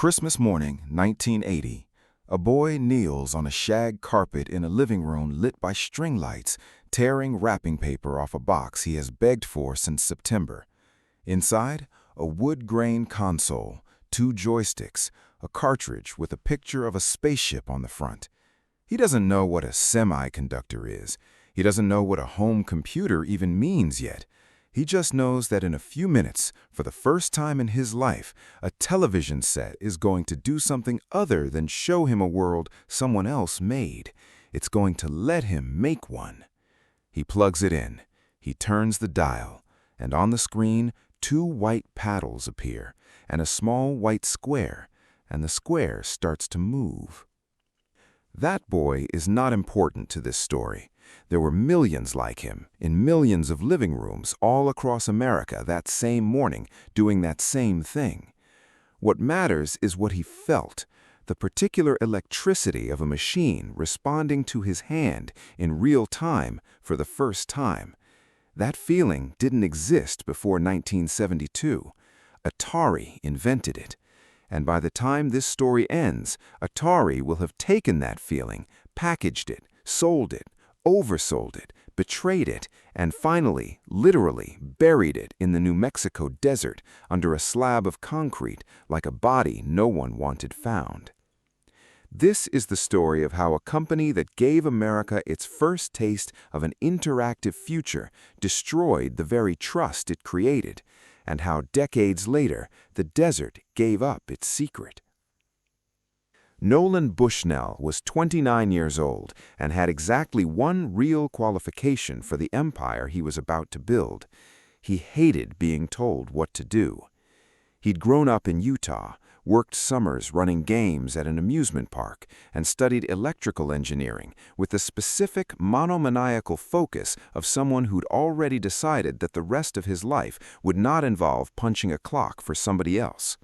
Christmas morning, 1980. A boy kneels on a shag carpet in a living room lit by string lights, tearing wrapping paper off a box he has begged for since September. Inside, a wood-grain console, two joysticks, a cartridge with a picture of a spaceship on the front. He doesn't know what a semiconductor is. He doesn't know what a home computer even means yet. He just knows that in a few minutes, for the first time in his life, a television set is going to do something other than show him a world someone else made. It's going to let him make one. He plugs it in. He turns the dial, and on the screen, two white paddles appear, and a small white square, and the square starts to move. That boy is not important to this story. There were millions like him, in millions of living rooms all across America that same morning, doing that same thing. What matters is what he felt, the particular electricity of a machine responding to his hand in real time for the first time. That feeling didn't exist before 1972. Atari invented it. And by the time this story ends, Atari will have taken that feeling, packaged it, sold it, oversold it, betrayed it, and finally, literally, buried it in the New Mexico desert under a slab of concrete like a body no one wanted found. This is the story of how a company that gave America its first taste of an interactive future destroyed the very trust it created, and how decades later the desert gave up its secret. Nolan Bushnell was 29 years old and had exactly one real qualification for the empire he was about to build. He hated being told what to do. He'd grown up in Utah, worked summers running games at an amusement park, and studied electrical engineering with the specific monomaniacal focus of someone who'd already decided that the rest of his life would not involve punching a clock for somebody else.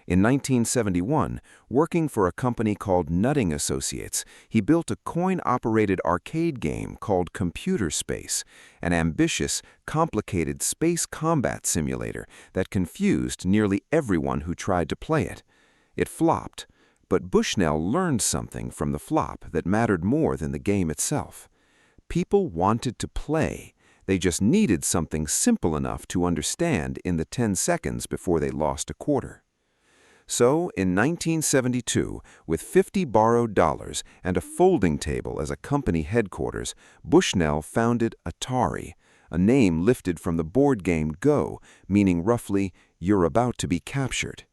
In 1971, working for a company called Nutting Associates, he built a coin-operated arcade game called Computer Space, an ambitious, complicated space combat simulator that confused nearly everyone who tried to play it. It flopped, but Bushnell learned something from the flop that mattered more than the game itself. People wanted to play. They just needed something simple enough to understand in the 10 seconds before they lost a quarter. So, in 1972, with 50 borrowed dollars and a folding table as a company headquarters, Bushnell founded Atari, a name lifted from the board game Go, meaning roughly, "You're about to be captured."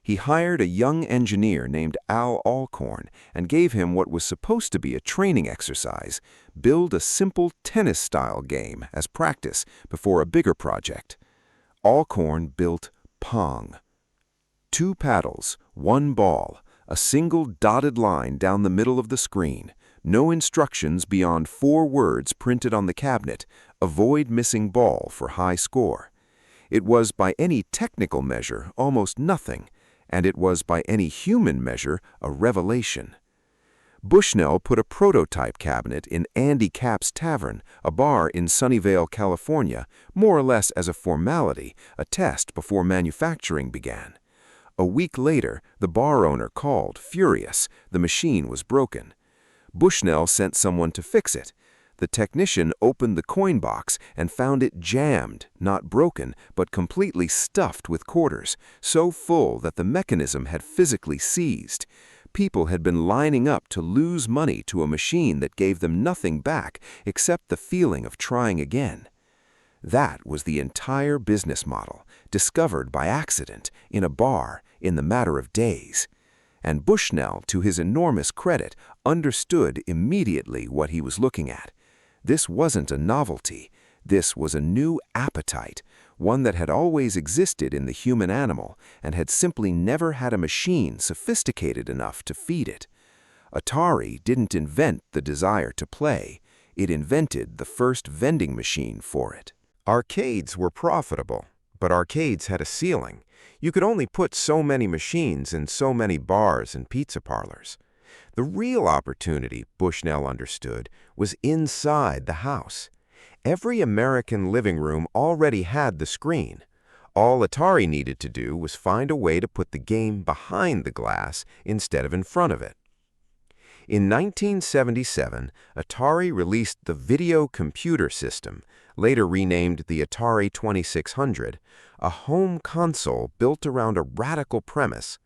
He hired a young engineer named Al Alcorn and gave him what was supposed to be a training exercise: build a simple tennis-style game as practice before a bigger project. Alcorn built Pong. 2 paddles, 1 ball, a single dotted line down the middle of the screen, no instructions beyond 4 words printed on the cabinet: avoid missing ball for high score. It was by any technical measure almost nothing, and it was by any human measure a revelation. Bushnell put a prototype cabinet in Andy Capp's Tavern, a bar in Sunnyvale, California, more or less as a formality, a test before manufacturing began. A week later, the bar owner called, furious. The machine was broken. Bushnell sent someone to fix it. The technician opened the coin box and found it jammed, not broken, but completely stuffed with quarters, so full that the mechanism had physically seized. People had been lining up to lose money to a machine that gave them nothing back except the feeling of trying again. That was the entire business model, discovered by accident, in a bar, in the matter of days. And Bushnell, to his enormous credit, understood immediately what he was looking at. This wasn't a novelty. This was a new appetite, one that had always existed in the human animal and had simply never had a machine sophisticated enough to feed it. Atari didn't invent the desire to play. It invented the first vending machine for it. Arcades were profitable, but arcades had a ceiling. You could only put so many machines in so many bars and pizza parlors. The real opportunity, Bushnell understood, was inside the house. Every American living room already had the screen. All Atari needed to do was find a way to put the game behind the glass instead of in front of it. In 1977, Atari released the Video Computer System, later renamed the Atari 2600, a home console built around a radical premise.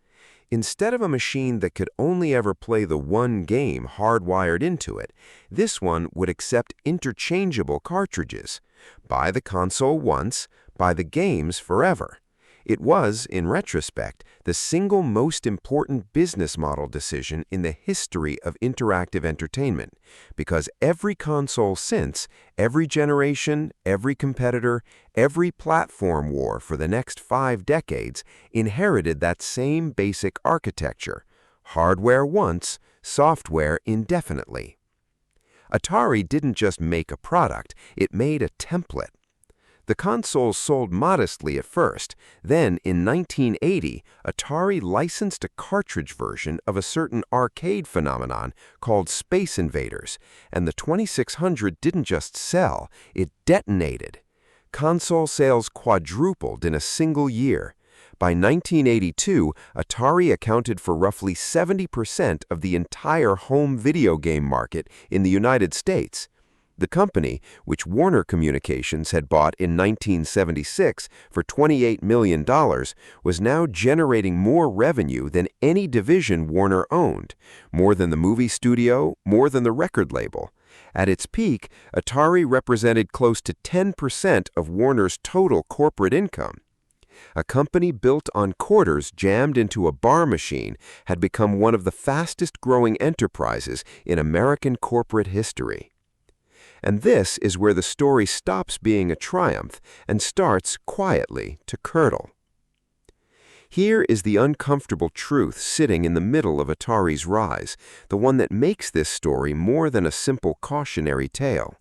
Instead of a machine that could only ever play the one game hardwired into it, this one would accept interchangeable cartridges. Buy the console once, buy the games forever. It was, in retrospect, the single most important business model decision in the history of interactive entertainment, because every console since, every generation, every competitor, every platform war for the next 5 decades inherited that same basic architecture: hardware once, software indefinitely. Atari didn't just make a product, it made a template. The consoles sold modestly at first. Then, in 1980, Atari licensed a cartridge version of a certain arcade phenomenon called Space Invaders, and the 2600 didn't just sell, it detonated. Console sales quadrupled in a single year. By 1982, Atari accounted for roughly 70% of the entire home video game market in the United States. The company, which Warner Communications had bought in 1976 for $28 million, was now generating more revenue than any division Warner owned, more than the movie studio, more than the record label. At its peak, Atari represented close to 10% of Warner's total corporate income. A company built on quarters jammed into a bar machine had become one of the fastest-growing enterprises in American corporate history. And this is where the story stops being a triumph and starts, quietly, to curdle. Here is the uncomfortable truth sitting in the middle of Atari's rise, the one that makes this story more than a simple cautionary tale.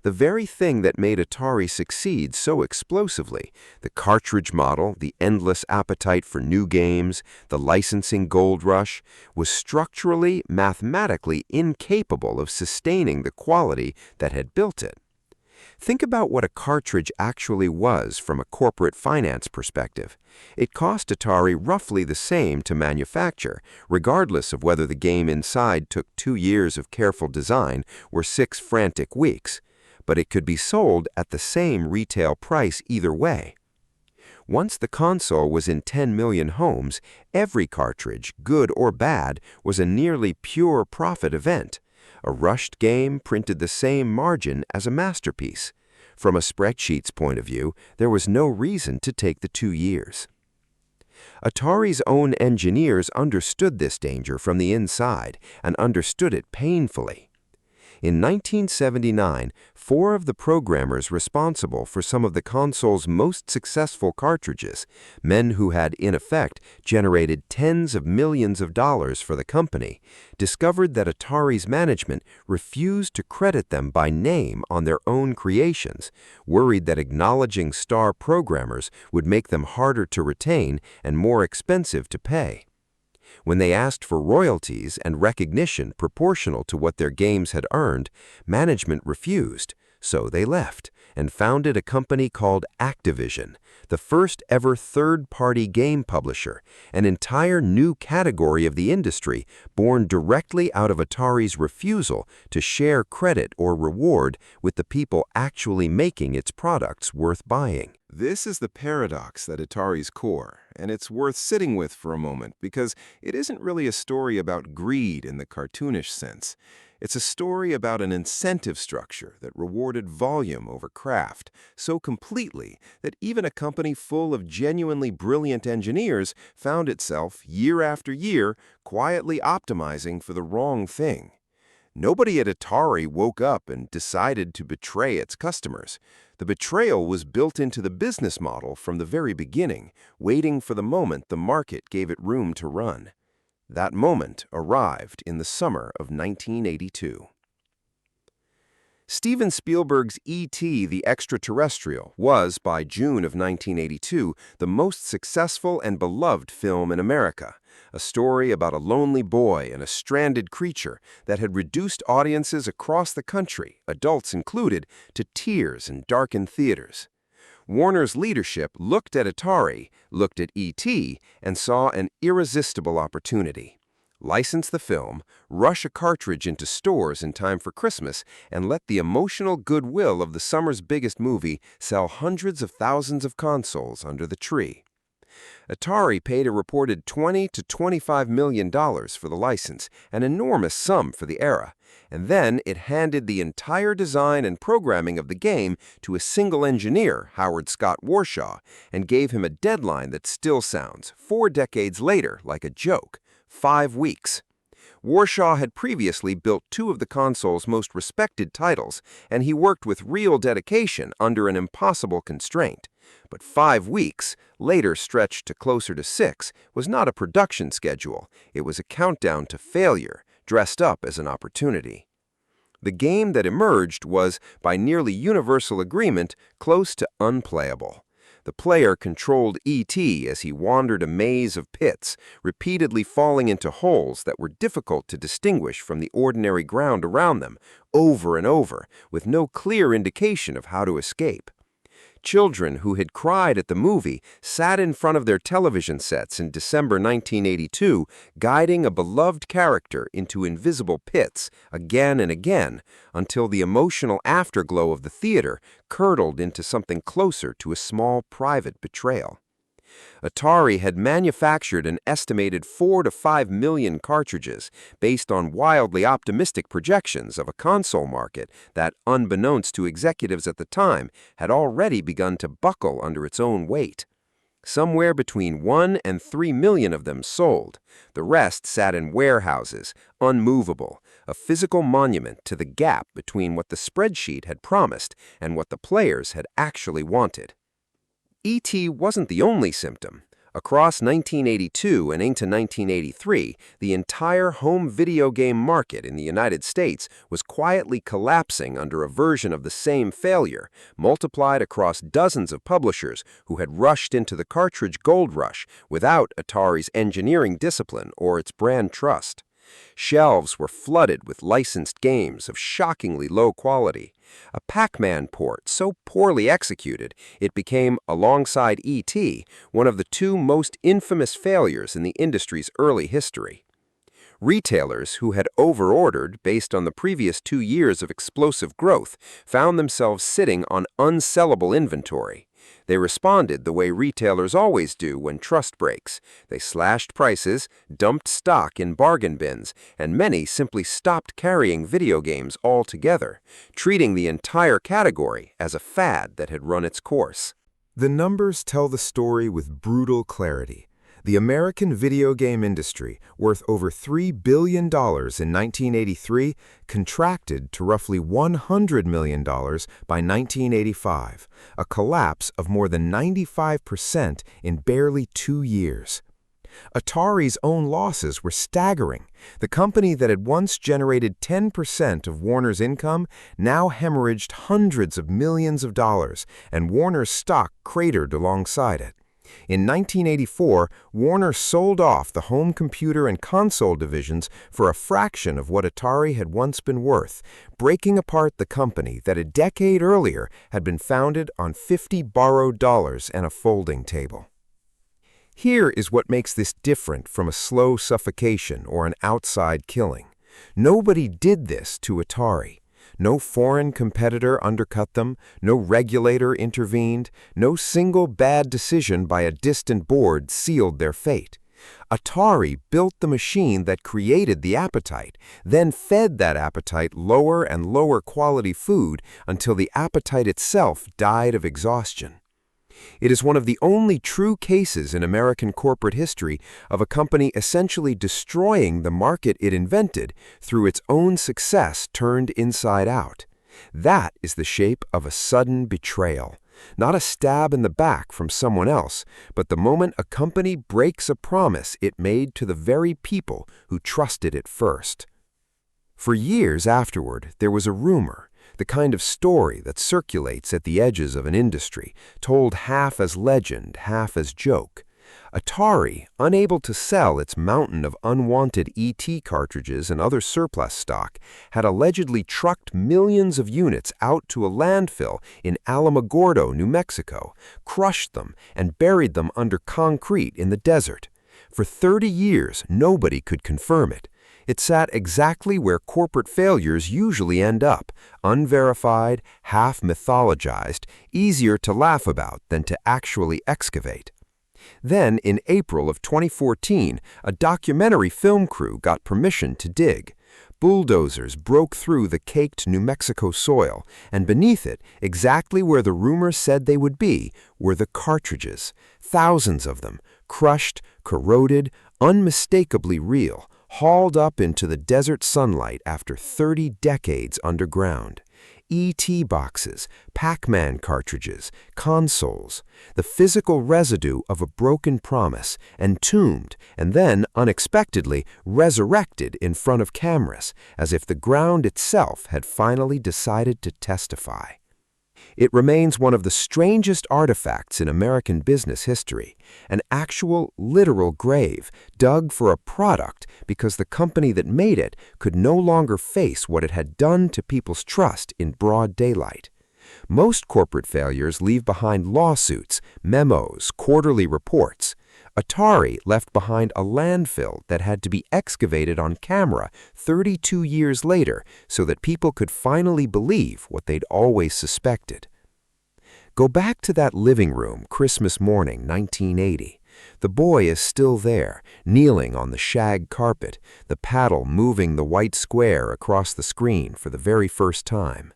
The very thing that made Atari succeed so explosively, the cartridge model, the endless appetite for new games, the licensing gold rush, was structurally, mathematically incapable of sustaining the quality that had built it. Think about what a cartridge actually was from a corporate finance perspective. It cost Atari roughly the same to manufacture, regardless of whether the game inside took 2 years of careful design or 6 frantic weeks. But it could be sold at the same retail price either way. Once the console was in 10 million homes, every cartridge, good or bad, was a nearly pure profit event. A rushed game printed the same margin as a masterpiece. From a spreadsheet's point of view, there was no reason to take the 2 years. Atari's own engineers understood this danger from the inside and understood it painfully. In 1979, 4 of the programmers responsible for some of the console's most successful cartridges, men who had, in effect, generated tens of millions of dollars for the company, discovered that Atari's management refused to credit them by name on their own creations, worried that acknowledging star programmers would make them harder to retain and more expensive to pay. When they asked for royalties and recognition proportional to what their games had earned, management refused, so they left and founded a company called Activision, the first ever third-party game publisher, an entire new category of the industry born directly out of Atari's refusal to share credit or reward with the people actually making its products worth buying. This is the paradox at Atari's core, and it's worth sitting with for a moment because it isn't really a story about greed in the cartoonish sense. It's a story about an incentive structure that rewarded volume over craft so completely that even a company full of genuinely brilliant engineers found itself, year after year, quietly optimizing for the wrong thing. Nobody at Atari woke up and decided to betray its customers. The betrayal was built into the business model from the very beginning, waiting for the moment the market gave it room to run. That moment arrived in the summer of 1982. Steven Spielberg's E.T. the Extraterrestrial was, by June of 1982, the most successful and beloved film in America, a story about a lonely boy and a stranded creature that had reduced audiences across the country, adults included, to tears in darkened theaters. Warner's leadership looked at Atari, looked at E.T., and saw an irresistible opportunity. License the film, rush a cartridge into stores in time for Christmas, and let the emotional goodwill of the summer's biggest movie sell hundreds of thousands of consoles under the tree. Atari paid a reported $20 to $25 million for the license, an enormous sum for the era, and then it handed the entire design and programming of the game to a single engineer, Howard Scott Warshaw, and gave him a deadline that still sounds, 4 decades later, like a joke: 5 weeks. Warshaw had previously built 2 of the console's most respected titles, and he worked with real dedication under an impossible constraint. But 5 weeks, later stretched to closer to 6, was not a production schedule. It was a countdown to failure, dressed up as an opportunity. The game that emerged was, by nearly universal agreement, close to unplayable. The player controlled E.T. as he wandered a maze of pits, repeatedly falling into holes that were difficult to distinguish from the ordinary ground around them, over and over, with no clear indication of how to escape. Children who had cried at the movie sat in front of their television sets in December 1982, guiding a beloved character into invisible pits again and again, until the emotional afterglow of the theater curdled into something closer to a small private betrayal. Atari had manufactured an estimated 4 to 5 million cartridges based on wildly optimistic projections of a console market that, unbeknownst to executives at the time, had already begun to buckle under its own weight. Somewhere between 1 and 3 million of them sold. The rest sat in warehouses, unmovable, a physical monument to the gap between what the spreadsheet had promised and what the players had actually wanted. E.T. wasn't the only symptom. Across 1982 and into 1983, the entire home video game market in the United States was quietly collapsing under a version of the same failure, multiplied across dozens of publishers who had rushed into the cartridge gold rush without Atari's engineering discipline or its brand trust. Shelves were flooded with licensed games of shockingly low quality. A Pac-Man port so poorly executed, it became, alongside E.T., one of the 2 most infamous failures in the industry's early history. Retailers who had over-ordered based on the previous 2 years of explosive growth found themselves sitting on unsellable inventory. They responded the way retailers always do when trust breaks. They slashed prices, dumped stock in bargain bins, and many simply stopped carrying video games altogether, treating the entire category as a fad that had run its course. The numbers tell the story with brutal clarity. The American video game industry, worth over $3 billion in 1983, contracted to roughly $100 million by 1985, a collapse of more than 95% in barely 2 years. Atari's own losses were staggering. The company that had once generated 10% of Warner's income now hemorrhaged hundreds of millions of dollars, and Warner's stock cratered alongside it. In 1984, Warner sold off the home computer and console divisions for a fraction of what Atari had once been worth, breaking apart the company that a decade earlier had been founded on $50 borrowed dollars and a folding table. Here is what makes this different from a slow suffocation or an outside killing. Nobody did this to Atari. No foreign competitor undercut them, no regulator intervened, no single bad decision by a distant board sealed their fate. Atari built the machine that created the appetite, then fed that appetite lower and lower quality food until the appetite itself died of exhaustion. It is one of the only true cases in American corporate history of a company essentially destroying the market it invented through its own success turned inside out. That is the shape of a sudden betrayal, not a stab in the back from someone else, but the moment a company breaks a promise it made to the very people who trusted it first. For years afterward, there was a rumor, the kind of story that circulates at the edges of an industry, told half as legend, half as joke. Atari, unable to sell its mountain of unwanted ET cartridges and other surplus stock, had allegedly trucked millions of units out to a landfill in Alamogordo, New Mexico, crushed them, and buried them under concrete in the desert. For 30 years, nobody could confirm it. It sat exactly where corporate failures usually end up, unverified, half-mythologized, easier to laugh about than to actually excavate. Then, in April of 2014, a documentary film crew got permission to dig. Bulldozers broke through the caked New Mexico soil, and beneath it, exactly where the rumors said they would be, were the cartridges. Thousands of them, crushed, corroded, unmistakably real, hauled up into the desert sunlight after 30 decades underground. ET boxes, Pac-Man cartridges, consoles, the physical residue of a broken promise, entombed and then, unexpectedly, resurrected in front of cameras, as if the ground itself had finally decided to testify. It remains one of the strangest artifacts in American business history, an actual, literal grave dug for a product because the company that made it could no longer face what it had done to people's trust in broad daylight. Most corporate failures leave behind lawsuits, memos, quarterly reports. Atari left behind a landfill that had to be excavated on camera 32 years later so that people could finally believe what they'd always suspected. Go back to that living room Christmas morning, 1980. The boy is still there, kneeling on the shag carpet, the paddle moving the white square across the screen for the very first time.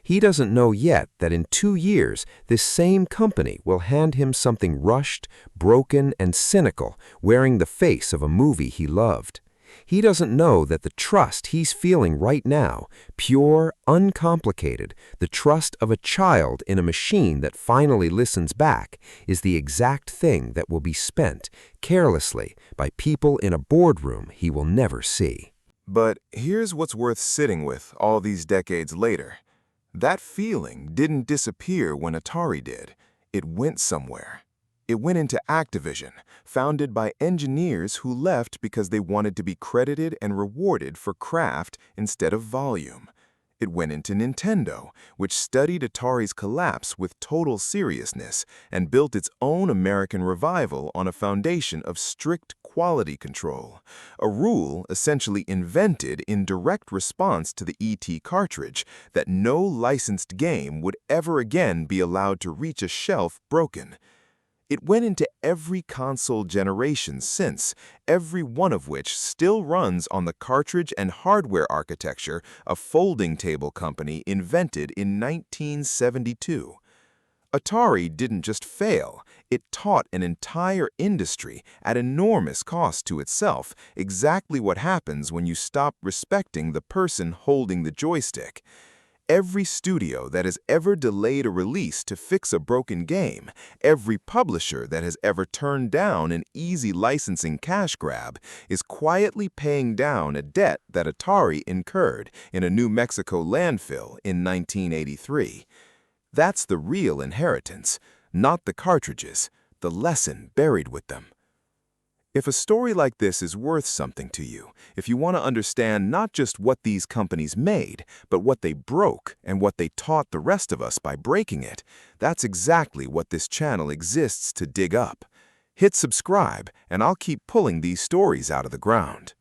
He doesn't know yet that in 2 years, this same company will hand him something rushed, broken, and cynical, wearing the face of a movie he loved. He doesn't know that the trust he's feeling right now, pure, uncomplicated, the trust of a child in a machine that finally listens back, is the exact thing that will be spent, carelessly, by people in a boardroom he will never see. But here's what's worth sitting with all these decades later. That feeling didn't disappear when Atari did. It went somewhere. It went into Activision, founded by engineers who left because they wanted to be credited and rewarded for craft instead of volume. It went into Nintendo, which studied Atari's collapse with total seriousness and built its own American revival on a foundation of strict quality control, a rule essentially invented in direct response to the ET cartridge that no licensed game would ever again be allowed to reach a shelf broken. It went into every console generation since, every one of which still runs on the cartridge and hardware architecture a folding table company invented in 1972. Atari didn't just fail, it taught an entire industry at enormous cost to itself exactly what happens when you stop respecting the person holding the joystick. Every studio that has ever delayed a release to fix a broken game, every publisher that has ever turned down an easy licensing cash grab, is quietly paying down a debt that Atari incurred in a New Mexico landfill in 1983. That's the real inheritance, not the cartridges, the lesson buried with them. If a story like this is worth something to you, if you want to understand not just what these companies made, but what they broke and what they taught the rest of us by breaking it, that's exactly what this channel exists to dig up. Hit subscribe, and I'll keep pulling these stories out of the ground.